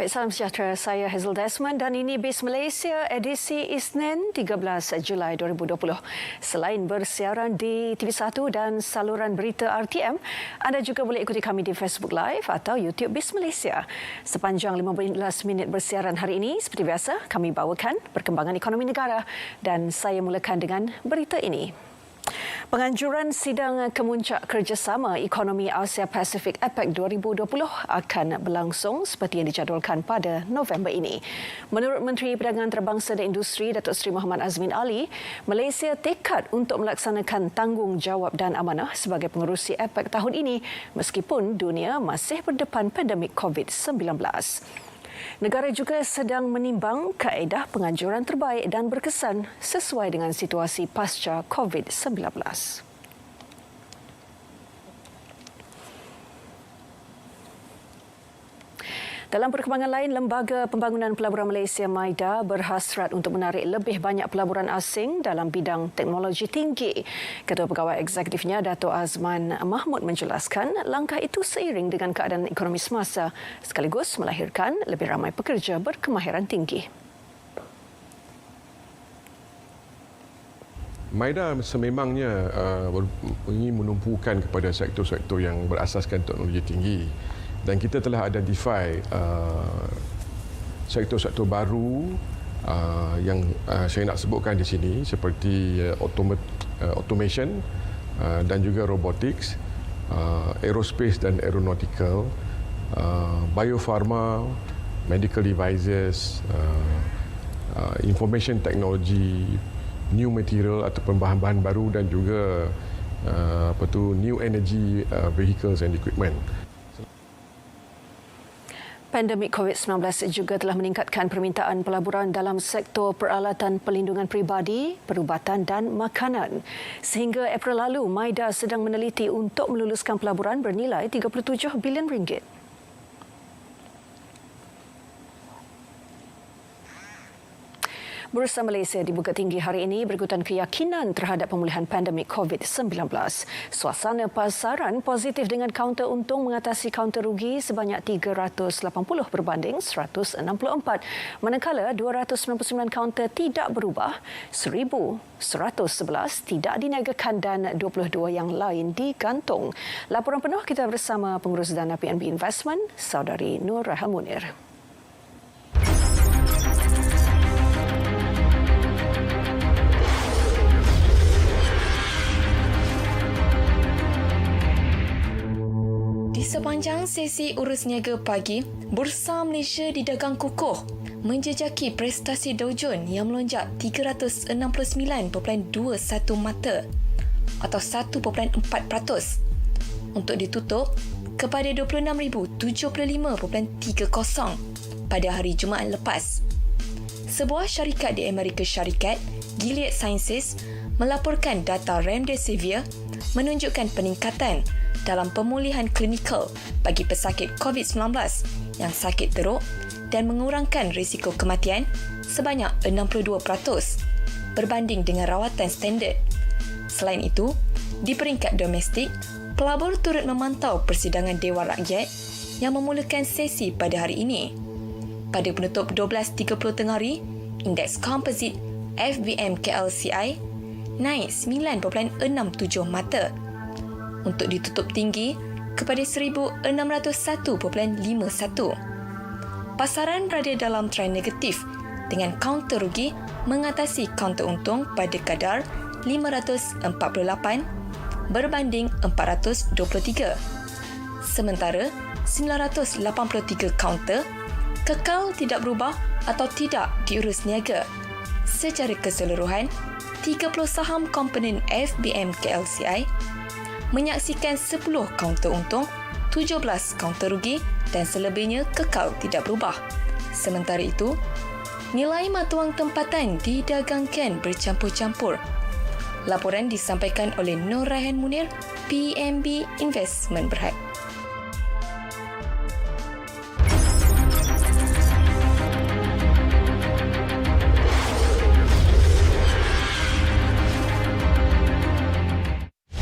Baik, salam sejahtera. Saya Hazel Desmond dan ini BIS Malaysia edisi Isnin 13 Julai 2020. Selain bersiaran di TV1 dan saluran berita RTM, anda juga boleh ikuti kami di Facebook Live atau YouTube BIS Malaysia. Sepanjang 15 minit bersiaran hari ini, seperti biasa, kami bawakan perkembangan ekonomi negara dan saya mulakan dengan berita ini. Penganjuran sidang kemuncak kerjasama ekonomi Asia Pasifik APEC 2020 akan berlangsung seperti yang dijadualkan pada November ini. Menurut Menteri Perdagangan Antarabangsa dan Industri Datuk Seri Muhammad Azmin Ali, Malaysia tekad untuk melaksanakan tanggungjawab dan amanah sebagai pengerusi APEC tahun ini meskipun dunia masih berdepan pandemik COVID-19. Negara juga sedang menimbang kaedah penganjuran terbaik dan berkesan sesuai dengan situasi pasca COVID-19. Dalam perkembangan lain, Lembaga Pembangunan Pelaburan Malaysia MIDA berhasrat untuk menarik lebih banyak pelaburan asing dalam bidang teknologi tinggi. Ketua Pegawai Eksekutifnya, Dato' Azman Mahmud menjelaskan langkah itu seiring dengan keadaan ekonomi semasa sekaligus melahirkan lebih ramai pekerja berkemahiran tinggi. MIDA sememangnya ingin menumpukan kepada sektor-sektor yang berasaskan teknologi tinggi. Dan kita telah identify sektor-sektor baru yang saya nak sebutkan di sini seperti automation dan juga robotics, aerospace dan aeronautical, biopharma, medical devices, information technology, new material ataupun bahan-bahan baru dan juga new energy vehicles and equipment. Pandemik COVID-19 juga telah meningkatkan permintaan pelaburan dalam sektor peralatan pelindungan peribadi, perubatan dan makanan. Sehingga April lalu, MIDA sedang meneliti untuk meluluskan pelaburan bernilai RM37 bilion. Bursa Malaysia dibuka tinggi hari ini berikutan keyakinan terhadap pemulihan pandemik COVID-19. Suasana pasaran positif dengan kaunter untung mengatasi kaunter rugi sebanyak 380 berbanding 164. Manakala 299 kaunter tidak berubah, 1,111 tidak diniagakan dan 22 yang lain digantung. Laporan penuh kita bersama Pengurus Dana PNB Investment, Saudari Nur Rahel Munir. Di sepanjang sesi urus niaga pagi, Bursa Malaysia didagang kukuh, menjejaki prestasi Dow Jones yang melonjak 369.21 mata atau 1.4%, untuk ditutup kepada 26,075.30 pada hari Jumaat lepas. Sebuah syarikat di Amerika Syarikat, Gilead Sciences, melaporkan data Remdesivir menunjukkan peningkatan dalam pemulihan klinikal bagi pesakit COVID-19 yang sakit teruk dan mengurangkan risiko kematian sebanyak 62% berbanding dengan rawatan standard. Selain itu, di peringkat domestik, pelabur turut memantau persidangan Dewan Rakyat yang memulakan sesi pada hari ini. Pada penutup 12.30 tengah hari, indeks komposit FBM KLCI naik 9.67 mata untuk ditutup tinggi kepada 1,601.51. Pasaran berada dalam trend negatif dengan kaunter rugi mengatasi kaunter untung pada kadar 548 berbanding 423. Sementara 983 kaunter kekal tidak berubah atau tidak diurus niaga. Secara keseluruhan, 30 saham komponen FBM KLCI menyaksikan 10 kaunter untung, 17 kaunter rugi dan selebihnya kekal tidak berubah. Sementara itu, nilai mata wang tempatan didagangkan bercampur-campur. Laporan disampaikan oleh Nur Rahel Munir, PNB Investment Berhad.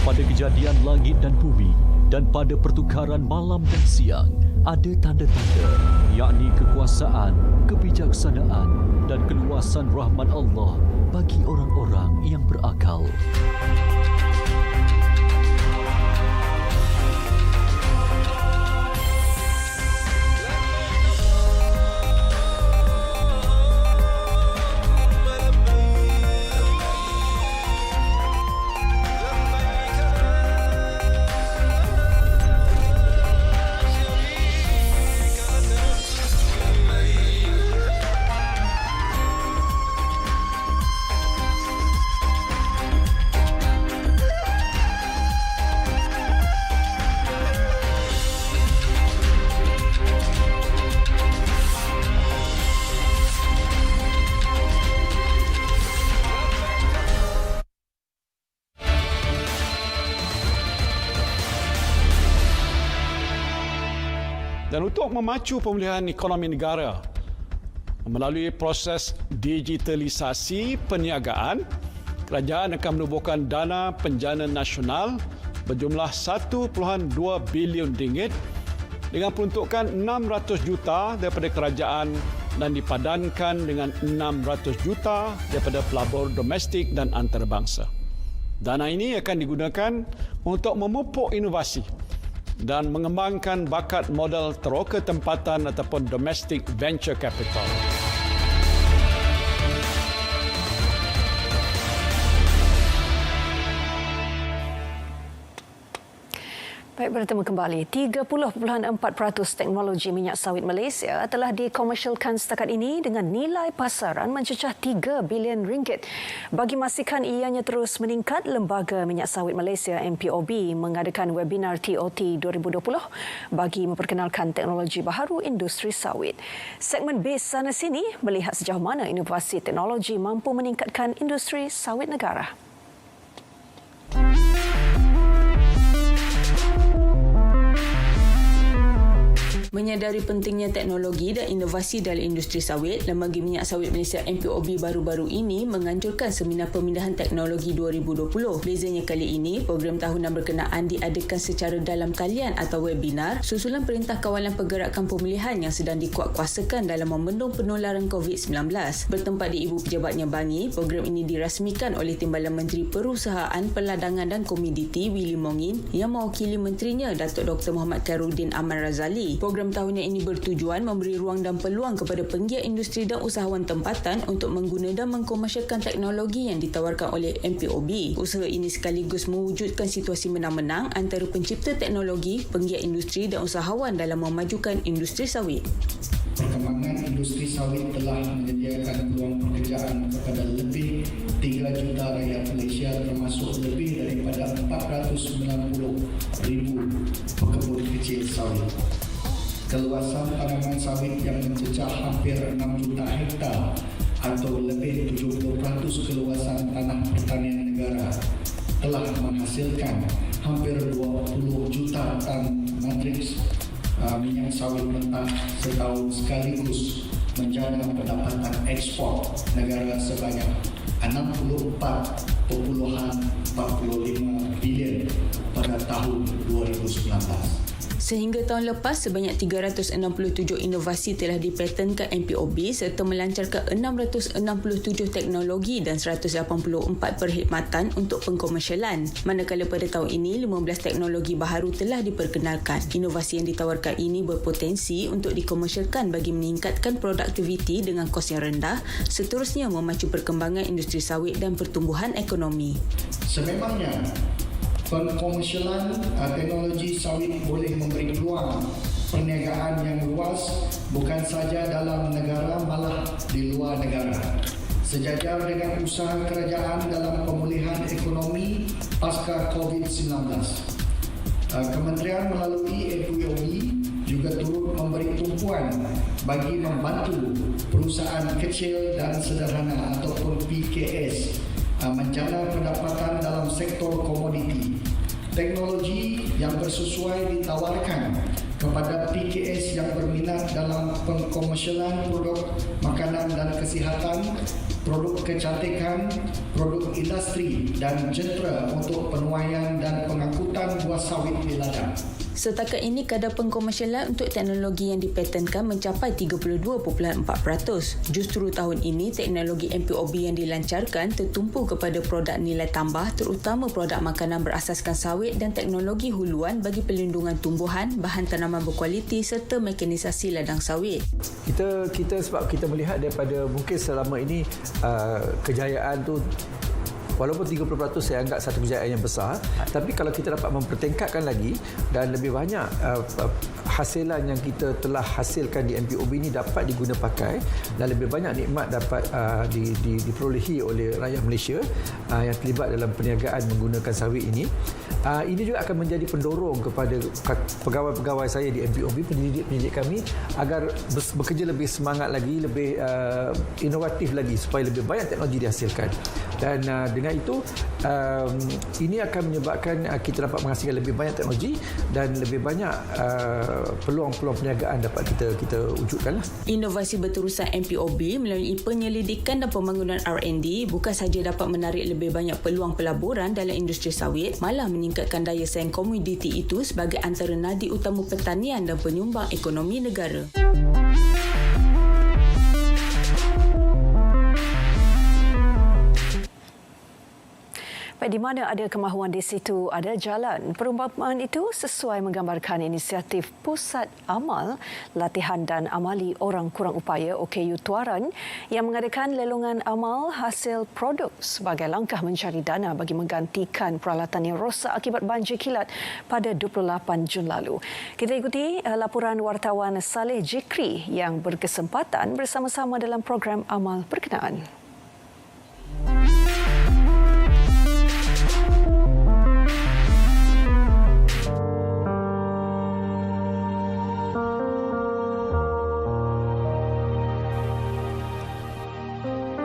Pada kejadian langit dan bumi dan pada pertukaran malam dan siang, ada tanda-tanda yakni kekuasaan, kebijaksanaan dan keluasan rahmat Allah bagi orang-orang yang berakal. Dan untuk memacu pemulihan ekonomi negara melalui proses digitalisasi perniagaan, kerajaan akan menubuhkan dana penjana nasional berjumlah 1.2 bilion ringgit dengan peruntukan 600 juta daripada kerajaan dan dipadankan dengan 600 juta daripada pelabur domestik dan antarabangsa. Dana ini akan digunakan untuk memupuk inovasi dan mengembangkan bakat modal teroka tempatan ataupun domestic venture capital. Baik, bertemu kembali. 30.4% teknologi minyak sawit Malaysia telah dikomersialkan setakat ini dengan nilai pasaran mencecah 3 bilion ringgit. Bagi memastikan ianya terus meningkat, Lembaga Minyak Sawit Malaysia MPOB mengadakan webinar TOT 2020 bagi memperkenalkan teknologi baharu industri sawit. Segmen Base Sana Sini melihat sejauh mana inovasi teknologi mampu meningkatkan industri sawit negara. Menyadari pentingnya teknologi dan inovasi dalam industri sawit, Lembaga Minyak Sawit Malaysia MPOB baru-baru ini menganjurkan Seminar Pemindahan Teknologi 2020. Bezanya kali ini, program tahunan berkenaan diadakan secara dalam talian atau webinar susulan Perintah Kawalan Pergerakan Pemulihan yang sedang dikuatkuasakan dalam membendung penularan COVID-19. Bertempat di Ibu Pejabatnya Bangi, program ini dirasmikan oleh Timbalan Menteri Perusahaan, Perladangan dan Komoditi Willy Mongin yang mewakili menterinya Datuk Dr. Muhammad Khairuddin Aman Razali. Program tahunan ini bertujuan memberi ruang dan peluang kepada penggiat industri dan usahawan tempatan untuk mengguna dan mengkomersialkan teknologi yang ditawarkan oleh MPOB. Usaha ini sekaligus mewujudkan situasi menang-menang antara pencipta teknologi, penggiat industri dan usahawan dalam memajukan industri sawit. Perkembangan industri sawit telah menyediakan peluang pekerjaan kepada lebih 3 juta rakyat Malaysia, termasuk lebih daripada 490,000 pekebun kecil sawit. Keluasan tanaman sawit yang mencecah hampir 6 juta hektar atau lebih 70% keluasan tanah pertanian negara telah menghasilkan hampir 20 juta tan matriks minyak sawit mentah setahun, sekaligus menjaga pendapatan ekspor negara sebanyak 64.45 bilion pada tahun 2019. Sehingga tahun lepas, sebanyak 367 inovasi telah dipatenkan MPOB serta melancarkan 667 teknologi dan 184 perkhidmatan untuk pengkomersialan. Manakala pada tahun ini, 15 teknologi baharu telah diperkenalkan. Inovasi yang ditawarkan ini berpotensi untuk dikomersialkan bagi meningkatkan produktiviti dengan kos yang rendah, seterusnya memacu perkembangan industri sawit dan pertumbuhan ekonomi. Sememangnya, pengkomersialan teknologi sawit boleh memberi peluang perniagaan yang luas bukan saja dalam negara, malah di luar negara. Sejajar dengan usaha kerajaan dalam pemulihan ekonomi pasca COVID-19, Kementerian melalui MPOB juga turut memberi tumpuan bagi membantu perusahaan kecil dan sederhana ataupun PKS menjana pendapatan dalam sektor komoditi. Teknologi yang bersesuai ditawarkan kepada PKS yang berminat dalam pengkomersialan produk makanan dan kesihatan, produk kecantikan, produk industri dan jentera untuk penuaian dan pengangkutan buah sawit di ladang. Setakat ini kadar pengkomersialan untuk teknologi yang dipatenkan mencapai 32.4%. Justru tahun ini teknologi MPOB yang dilancarkan tertumpu kepada produk nilai tambah terutama produk makanan berasaskan sawit dan teknologi huluan bagi pelindungan tumbuhan, bahan tanaman berkualiti serta mekanisasi ladang sawit. Kita sebab kita melihat daripada mungkin selama ini kejayaan tu walaupun 30% saya anggap satu kejayaan yang besar, tapi kalau kita dapat mempertingkatkan lagi dan lebih banyak hasilan yang kita telah hasilkan di MPOB ini dapat diguna pakai dan lebih banyak nikmat dapat diperolehi oleh rakyat Malaysia yang terlibat dalam perniagaan menggunakan sawit ini. Ini juga akan menjadi pendorong kepada pegawai-pegawai saya di MPOB, pendidik-pendidik kami agar bekerja lebih semangat lagi, lebih inovatif lagi supaya lebih banyak teknologi dihasilkan. Dan dengan itu ini akan menyebabkan kita dapat menghasilkan lebih banyak teknologi dan lebih banyak peluang-peluang perniagaan dapat kita wujudkan. Inovasi berterusan MPOB melalui penyelidikan dan pembangunan R&D bukan sahaja dapat menarik lebih banyak peluang pelaburan dalam industri sawit, malah meningkatkan daya saing komoditi itu sebagai antara nadi utama pertanian dan penyumbang ekonomi negara. Di mana ada kemahuan di situ ada jalan. Perumpamaan itu sesuai menggambarkan inisiatif Pusat Amal, Latihan dan Amali Orang Kurang Upaya OKU Tuaran yang mengadakan lelongan amal hasil produk sebagai langkah mencari dana bagi menggantikan peralatan yang rosak akibat banjir kilat pada 28 Jun lalu. Kita ikuti laporan wartawan Saleh Jikri yang berkesempatan bersama-sama dalam program amal berkenaan.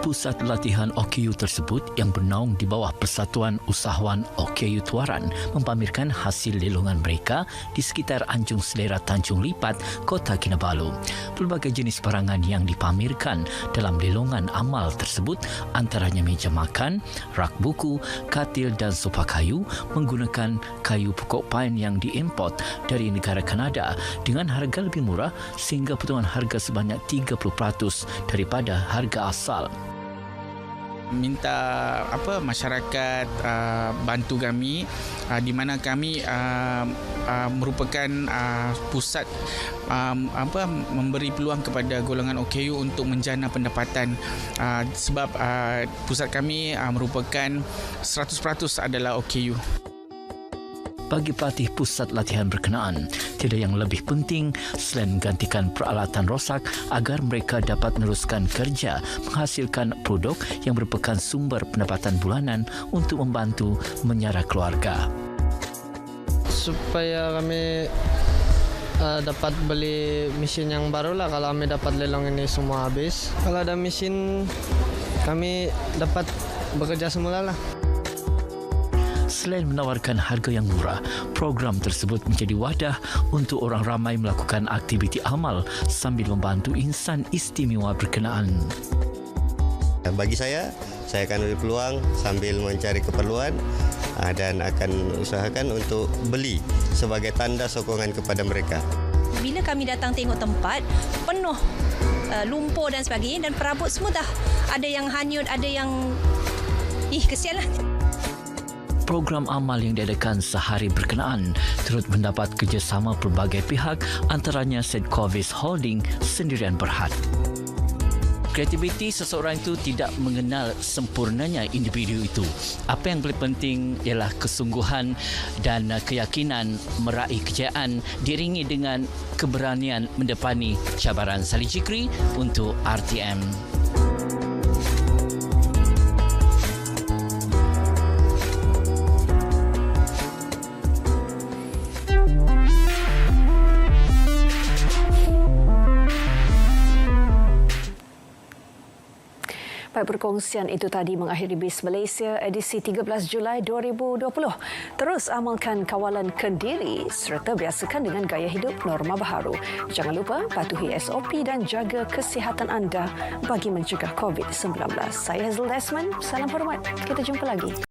Pusat latihan OKU tersebut yang bernaung di bawah Persatuan Usahawan OKU Tuaran mempamerkan hasil lelongan mereka di sekitar Anjung Selera Tanjung Lipat, Kota Kinabalu. Pelbagai jenis barangan yang dipamerkan dalam lelongan amal tersebut antaranya meja makan, rak buku, katil dan sofa kayu menggunakan kayu pokok pine yang diimport dari negara Kanada dengan harga lebih murah sehingga potongan harga sebanyak 30% daripada harga asal. Minta masyarakat bantu kami di mana kami merupakan pusat memberi peluang kepada golongan OKU untuk menjana pendapatan sebab pusat kami merupakan 100% adalah OKU. Bagi pelatih pusat latihan berkenaan, tiada yang lebih penting selain menggantikan peralatan rosak agar mereka dapat meneruskan kerja menghasilkan produk yang merupakan sumber pendapatan bulanan untuk membantu menyara keluarga. Supaya kami dapat beli mesin yang baru lah kalau kami dapat lelong ini semua habis. Kalau ada mesin, kami dapat bekerja semula lah. Selain menawarkan harga yang murah, program tersebut menjadi wadah untuk orang ramai melakukan aktiviti amal sambil membantu insan istimewa berkenaan. Bagi saya akan beri peluang sambil mencari keperluan dan akan usahakan untuk beli sebagai tanda sokongan kepada mereka. Bila kami datang tengok tempat, penuh lumpur dan sebagainya dan perabot semua dah ada yang hanyut, ada yang kesian lah. Program amal yang diadakan sehari berkenaan turut mendapat kerjasama pelbagai pihak antaranya St. Covis Holding Sendirian Berhad. Kreativiti seseorang itu tidak mengenal sempurnanya individu itu. Apa yang paling penting ialah kesungguhan dan keyakinan meraih kejayaan diiringi dengan keberanian mendepani cabaran. Saleh Jikri untuk RTM. Perkongsian itu tadi mengakhiri BIS Malaysia edisi 13 Julai 2020. Terus amalkan kawalan kendiri serta biasakan dengan gaya hidup norma baharu. Jangan lupa patuhi SOP dan jaga kesihatan anda bagi mencegah COVID-19. Saya Hazel Desmond, salam hormat. Kita jumpa lagi.